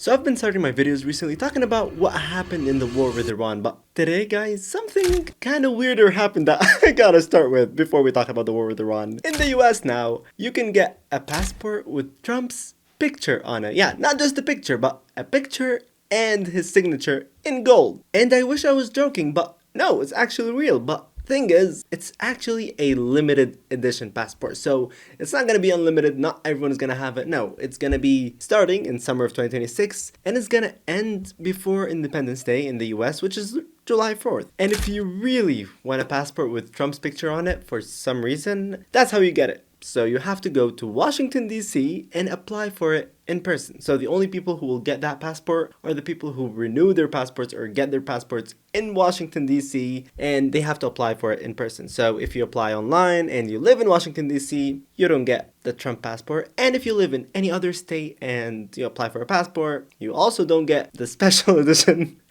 So I've been starting my videos recently talking about what happened in the war with Iran, but today guys, something kind of weirder happened that I gotta start with before we talk about the war with Iran. In the US now, you can get a passport with Trump's picture on it. Yeah, not just a picture, but a picture and his signature in gold. And I wish I was joking, but no, it's actually real. But thing is, it's actually a limited edition passport, so it's not gonna be unlimited. Not everyone is gonna have it. No, it's gonna be starting in summer of 2026 and it's gonna end before Independence Day in the US, which is July 4th. And if you really want a passport with Trump's picture on it for some reason, that's how you get it. So you have to go to Washington, D.C. and apply for it in person. So the only people who will get that passport are the people who renew their passports or get their passports in Washington, D.C. and they have to apply for it in person. So if you apply online and you live in Washington, D.C., you don't get the Trump passport. And if you live in any other state and you apply for a passport, you also don't get the special edition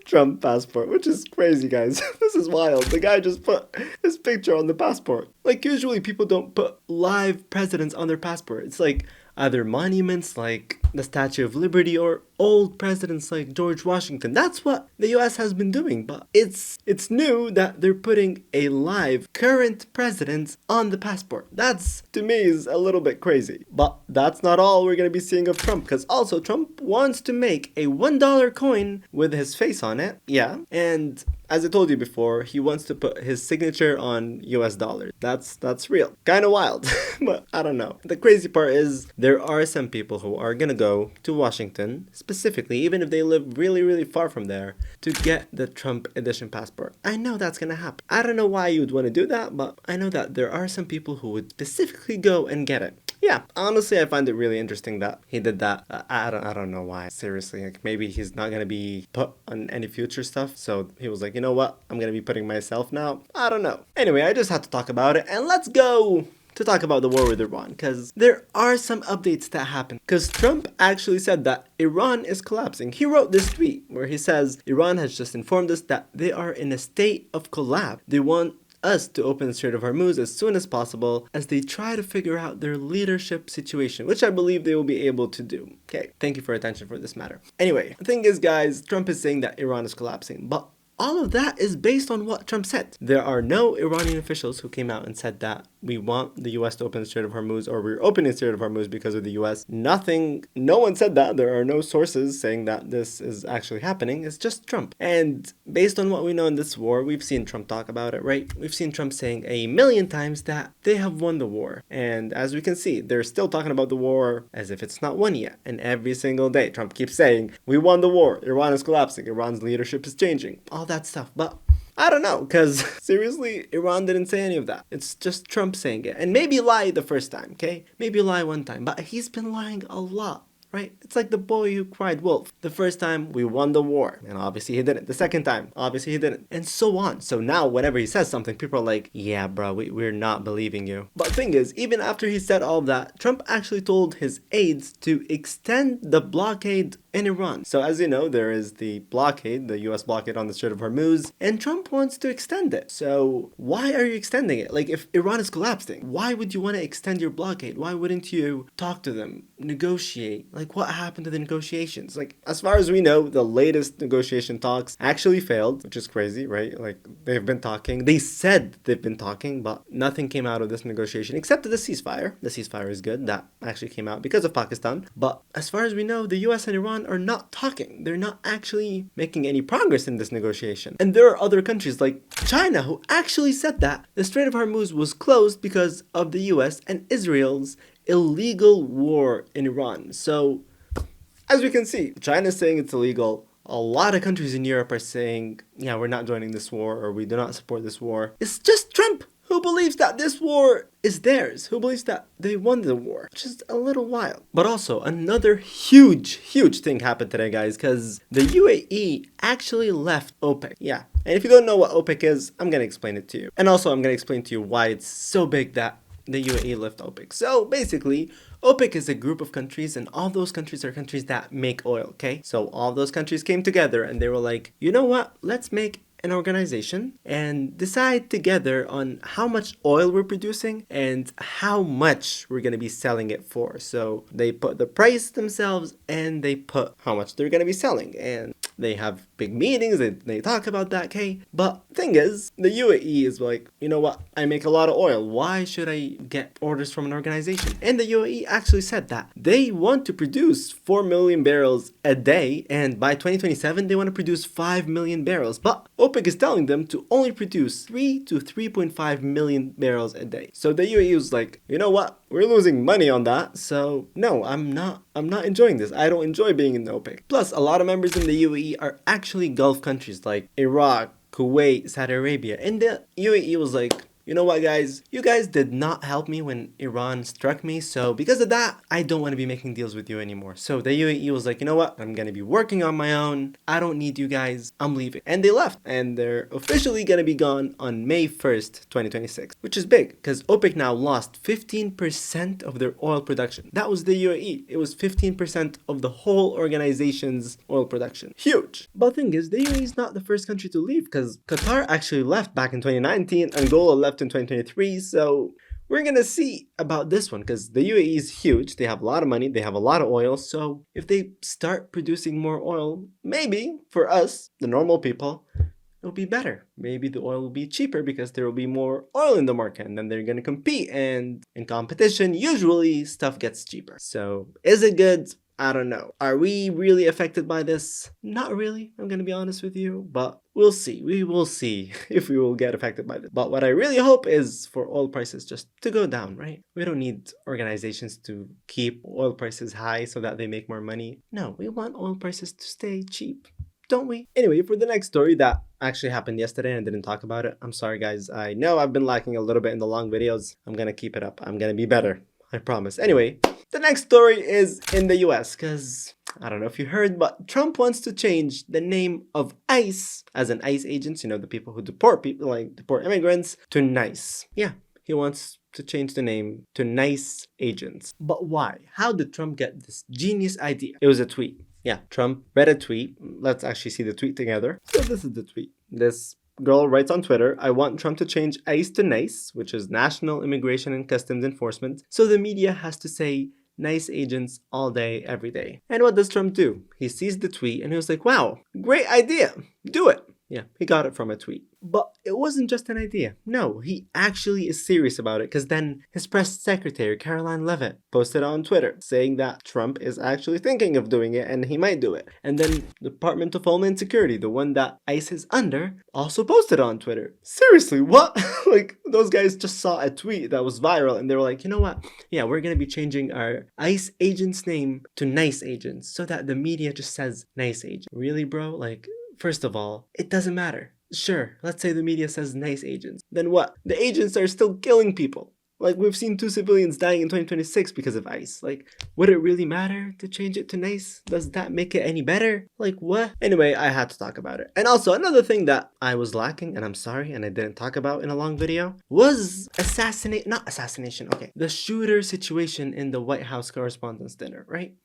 Trump passport, which is crazy, guys. This is wild. The guy just put his picture on the passport. Like, usually people don't put live presidents on their passport. It's like either monuments like the Statue of Liberty or old presidents like George Washington. That's what the US has been doing, but it's new that they're putting a live current president on the passport. That's, to me, is a little bit crazy. But that's not all we're going to be seeing of Trump, because also Trump wants to make a $1 coin with his face on it. Yeah, and as I told you before, he wants to put his signature on US dollars. That's real. Kind of wild, but I don't know. The crazy part is there are some people who are gonna go to Washington, specifically, even if they live really, really far from there, to get the Trump edition passport. I know that's gonna happen. I don't know why you would want to do that, but I know that there are some people who would specifically go and get it. Yeah, honestly, I find it really interesting that he did that. I don't know why. Seriously, like maybe he's not gonna be put on any future stuff, so he was like, you know what? I'm gonna be putting myself now. I don't know. Anyway, I just had to talk about it, and let's go to talk about the war with Iran, because there are some updates that happened. Because Trump actually said that Iran is collapsing. He wrote this tweet where he says, Iran has just informed us that they are in a state of collapse. They want us to open the Strait of Hormuz as soon as possible as they try to figure out their leadership situation, which I believe they will be able to do. Okay, thank you for your attention for this matter. Anyway, the thing is, guys, Trump is saying that Iran is collapsing, but all of that is based on what Trump said. There are no Iranian officials who came out and said that we want the US to open the Strait of Hormuz or we're opening the Strait of Hormuz because of the US. Nothing, no one said that. There are no sources saying that this is actually happening. It's just Trump. And based on what we know in this war, we've seen Trump talk about it, right? We've seen Trump saying a million times that they have won the war. And as we can see, they're still talking about the war as if it's not won yet. And every single day, Trump keeps saying, we won the war. Iran is collapsing. Iran's leadership is changing. All that stuff. But I don't know, because seriously, Iran didn't say any of that. It's just Trump saying it. And maybe lie the first time, okay? Maybe lie one time. But he's been lying a lot, right? It's like the boy who cried wolf. The first time, we won the war. And obviously he didn't. The second time, obviously he didn't. And so on. So now, whenever he says something, people are like, yeah, bro, we're not believing you. But the thing is, even after he said all of that, Trump actually told his aides to extend the blockade in Iran. So as you know, there is the blockade, the US blockade on the Strait of Hormuz, and Trump wants to extend it. So why are you extending it? Like, if Iran is collapsing, why would you want to extend your blockade? Why wouldn't you talk to them, negotiate? Like, what happened to the negotiations? Like, as far as we know, the latest negotiation talks actually failed, which is crazy, right? Like, they've been talking. They said they've been talking, but nothing came out of this negotiation except the ceasefire. The ceasefire is good. That actually came out because of Pakistan. But as far as we know, the US and Iran are not talking. They're not actually making any progress in this negotiation. And there are other countries like China who actually said that the Strait of Hormuz was closed because of the US and Israel's illegal war in Iran. So, as we can see, China is saying it's illegal. A lot of countries in Europe are saying, yeah, we're not joining this war or we do not support this war. It's just Trump who believes that this war is theirs, who believes that they won the war, which is a little wild. But also, another huge thing happened today, guys, because the UAE actually left OPEC. Yeah, and if you don't know what OPEC is, I'm going to explain it to you. And also, I'm going to explain to you why it's so big that the UAE left OPEC. So basically, OPEC is a group of countries, and all those countries are countries that make oil, okay? So all those countries came together and they were like, you know what? Let's make an organization and decide together on how much oil we're producing and how much we're going to be selling it for. So they put the price themselves and they put how much they're going to be selling. And they have big meetings, they talk about that, okay? But thing is, the UAE is like, you know what? I make a lot of oil. Why should I get orders from an organization? And the UAE actually said that they want to produce 4 million barrels a day, and by 2027 they want to produce 5 million barrels. But OPEC is telling them to only produce 3 to 3.5 million barrels a day. So the UAE was like, you know what? We're losing money on that. So no, I'm not enjoying this. I don't enjoy being in the OPEC. Plus, a lot of members in the UAE are actually Gulf countries like Iraq, Kuwait, Saudi Arabia. And the UAE was like, you know what, guys? You guys did not help me when Iran struck me. So because of that, I don't want to be making deals with you anymore. So the UAE was like, you know what? I'm going to be working on my own. I don't need you guys. I'm leaving. And they left. And they're officially going to be gone on May 1st, 2026, which is big because OPEC now lost 15% of their oil production. That was the UAE. It was 15% of the whole organization's oil production. Huge. But the thing is, the UAE is not the first country to leave because Qatar actually left back in 2019. Angola left in 2023, so we're gonna see about this one because the UAE is huge. They have a lot of money, they have a lot of oil, so if they start producing more oil, maybe for us, the normal people, it'll be better. Maybe the oil will be cheaper because there will be more oil in the market and then they're gonna compete, and in competition, usually stuff gets cheaper. So is it good? I don't know. Are we really affected by this? Not really, I'm gonna be honest with you, but we'll see. We will see if we will get affected by this. But what I really hope is for oil prices just to go down, right? We don't need organizations to keep oil prices high so that they make more money. No, we want oil prices to stay cheap, don't we? Anyway, for the next story that actually happened yesterday and I didn't talk about it, I'm sorry guys. I know I've been lacking a little bit in the long videos. I'm gonna keep it up. I'm gonna be better. I promise. Anyway, the next story is in the US because I don't know if you heard, but Trump wants to change the name of ICE, as in ICE agents, you know, the people who deport people, like deport immigrants, to NICE. Yeah, he wants to change the name to NICE agents. But why? How did Trump get this genius idea? It was a tweet. Yeah, Trump read a tweet. Let's actually see the tweet together. So this is the tweet. This girl writes on Twitter, I want Trump to change ICE to NICE, which is National Immigration and Customs Enforcement, so the media has to say NICE agents all day, every day. And what does Trump do? He sees the tweet and he was like, wow, great idea, do it. Yeah, he got it from a tweet. But it wasn't just an idea. No, he actually is serious about it because then his press secretary, Caroline Levitt, posted on Twitter saying that Trump is actually thinking of doing it and he might do it. And then the Department of Homeland Security, the one that ICE is under, also posted on Twitter. Seriously, what? Like, those guys just saw a tweet that was viral and they were like, you know what? Yeah, we're going to be changing our ICE agent's name to NICE agents so that the media just says NICE agent. Really, bro? Like, first of all, it doesn't matter. Sure, let's say the media says NICE agents. Then what? The agents are still killing people. Like, we've seen 2 civilians dying in 2026 because of ICE. Like, would it really matter to change it to NICE? Does that make it any better? Like, what? Anyway, I had to talk about it. And also, another thing that I was lacking, and I'm sorry, and I didn't talk about in a long video, was the shooter situation in the White House Correspondents' Dinner, right?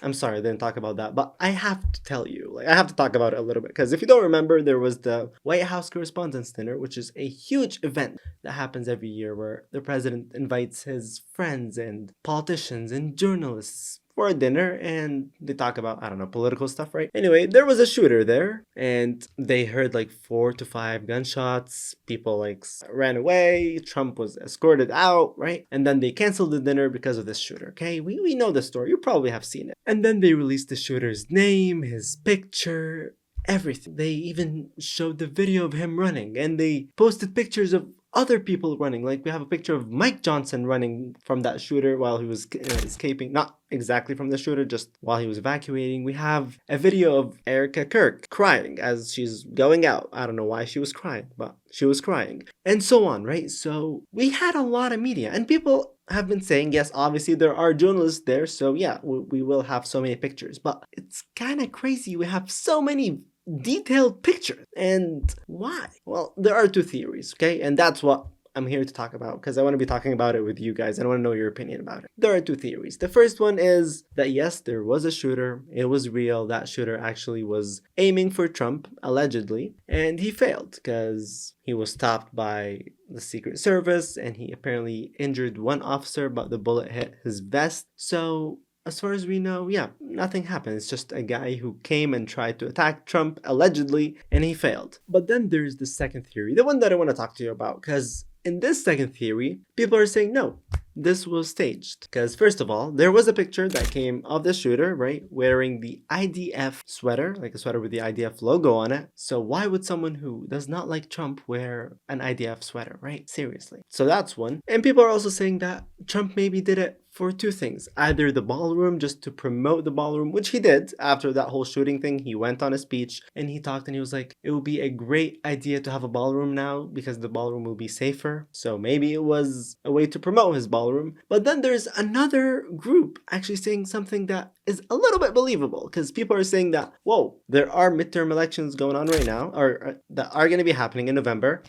I'm sorry, I didn't talk about that, but I have to tell you, I have to talk about it a little bit, because if you don't remember, there was the White House Correspondents' Dinner, which is a huge event that happens every year where the president invites his friends and politicians and journalists for a dinner and they talk about, I don't know, political stuff, right? Anyway, there was a shooter there and they heard 4 to 5 gunshots. People ran away. Trump was escorted out, right? And then they canceled the dinner because of this shooter, okay? We know the story. You probably have seen it. And then they released the shooter's name, his picture, everything. They even showed the video of him running and they posted pictures of other people running. We have a picture of Mike Johnson running from that shooter while he was escaping. Not exactly from the shooter, just while he was evacuating. We have a video of Erica Kirk crying as she's going out. I don't know why she was crying, but she was crying. And so on, right? So we had a lot of media and people have been saying, yes, obviously there are journalists there. So yeah, we will have so many pictures, but it's kind of crazy. We have so many detailed pictures. And why? Well, there are 2 theories, okay? And that's what I'm here to talk about because I want to be talking about it with you guys. I want to know your opinion about it. There are two theories. The first one is that yes, there was a shooter. It was real. That shooter actually was aiming for Trump, allegedly, and he failed because he was stopped by the Secret Service and he apparently injured one officer, but the bullet hit his vest. So as far as we know, yeah, nothing happened. It's just a guy who came and tried to attack Trump, allegedly, and he failed. But then there's the second theory, the one that I want to talk to you about, because in this second theory, people are saying no, this was staged. Because first of all, there was a picture that came of the shooter, right, wearing the IDF sweater, like a sweater with the IDF logo on it. So why would someone who does not like Trump wear an IDF sweater, right? Seriously. So that's one. And people are also saying that Trump maybe did it for two things. Either the ballroom, just to promote the ballroom, which he did after that whole shooting thing. He went on a speech and he talked and he was like, it would be a great idea to have a ballroom now because the ballroom will be safer. So maybe it was a way to promote his ballroom. But then there's another group actually saying something that is a little bit believable, because people are saying that, whoa, there are midterm elections going on right now, or that are going to be happening in November.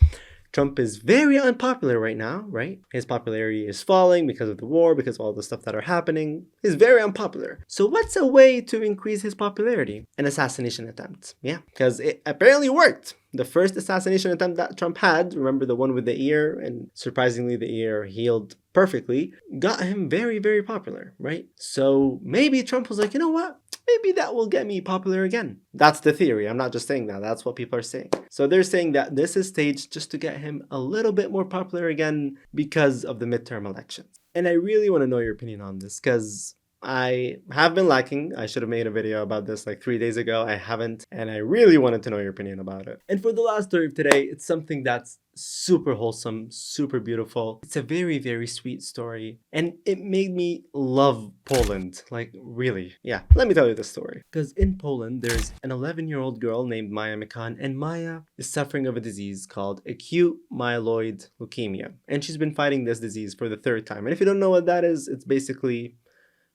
Trump is very unpopular right now, right? His popularity is falling because of the war, because of all the stuff that are happening. He's very unpopular. So what's a way to increase his popularity? An assassination attempt. Yeah, because it apparently worked. The first assassination attempt that Trump had, remember the one with the ear, and surprisingly the ear healed perfectly, got him very, very popular, right? So maybe Trump was like, you know what? Maybe that will get me popular again. That's the theory. I'm not just saying that. That's what people are saying. So they're saying that this is staged just to get him a little bit more popular again because of the midterm elections. And I really want to know your opinion on this because I have been lacking. I should have made a video about this like 3 days ago. I haven't, and I really wanted to know your opinion about it. And for the last story of today, it's something that's super wholesome, super beautiful. It's a very, very sweet story, and it made me love Poland. Like, really. Yeah, let me tell you the story. Because in Poland, there's an 11-year-old girl named Maya Mikan, and Maya is suffering of a disease called acute myeloid leukemia. And she's been fighting this disease for the third time. And if you don't know what that is, it's basically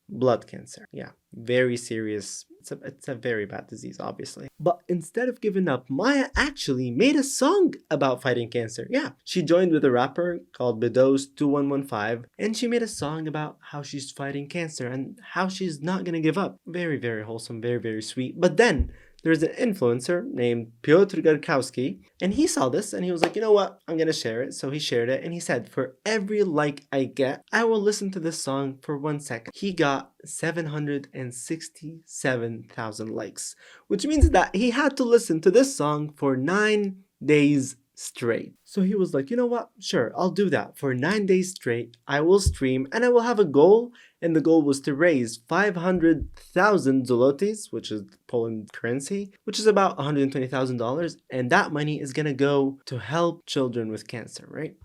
blood cancer. Yeah, very serious. It's a very bad disease, obviously. But instead of giving up, Maya actually made a song about fighting cancer. Yeah, she joined with a rapper called Bedo's 2115, and she made a song about how she's fighting cancer and how she's not gonna give up. Very, very wholesome, very, very sweet. But then there's an influencer named Piotr Garkowski, and he saw this and he was like, you know what, I'm gonna share it. So he shared it and he said, for every like I get, I will listen to this song for 1 second. He got 767,000 likes, which means that he had to listen to this song for 9 days straight. So he was like, you know what, sure, I'll do that. For 9 days straight, I will stream and I will have a goal. And the goal was to raise 500,000 zlotys, which is Poland currency, which is about $120,000. And that money is gonna go to help children with cancer, right?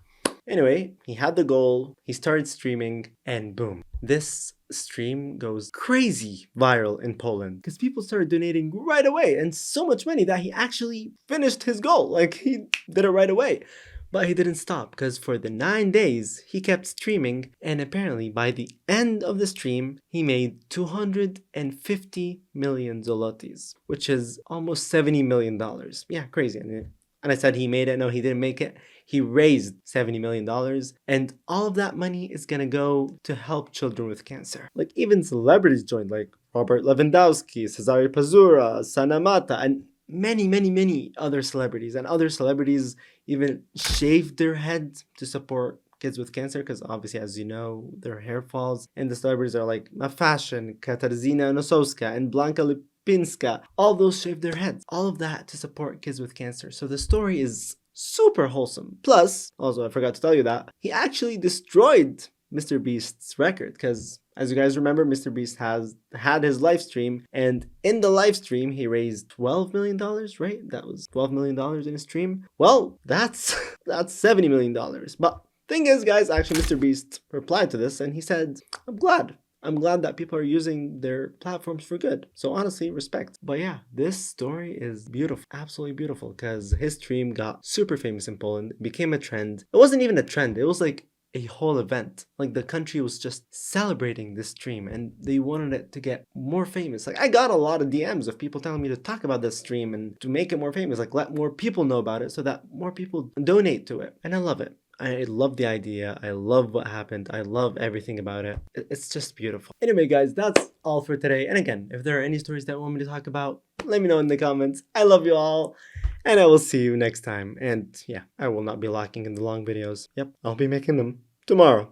Anyway, he had the goal, he started streaming, and boom. This stream goes crazy viral in Poland because people started donating right away, and so much money that he actually finished his goal. Like, he did it right away. But he didn't stop, because for the 9 days, he kept streaming, and apparently by the end of the stream, he made 250 million zlotys, which is almost $70 million. Yeah, crazy. And I said he made it. No, he didn't make it. He raised $70 million, and all of that money is gonna go to help children with cancer. Like, even celebrities joined, like Robert Lewandowski, Cesare Pazura, Sana Mata, and many other celebrities. And other celebrities even shaved their heads to support kids with cancer, because obviously, as you know, their hair falls. And the celebrities are like Fashion, Katarzyna Nosowska, and Blanka Lipinska. All those shaved their heads. All of that to support kids with cancer. So the story is super wholesome. Plus, also, I forgot to tell you that he actually destroyed Mr. Beast's record, because as you guys remember, Mr. Beast has had his live stream, and in the live stream, he raised $12 million, right? That was $12 million in his stream. Well, that's $70 million. But thing is, guys, actually, Mr. Beast replied to this, and he said, I'm glad that people are using their platforms for good. So honestly, respect. But yeah, this story is beautiful, absolutely beautiful, because his stream got super famous in Poland, became a trend. It wasn't even a trend, it was like a whole event. Like, the country was just celebrating this stream, and they wanted it to get more famous. Like, I got a lot of DMs of people telling me to talk about this stream and to make it more famous, like let more people know about it so that more people donate to it. And I love it. I love the idea. I love what happened. I love everything about it. It's just beautiful. Anyway, guys, that's all for today. And again, if there are any stories that you want me to talk about, let me know in the comments. I love you all. And I will see you next time. And yeah, I will not be lacking in the long videos. Yep, I'll be making them tomorrow.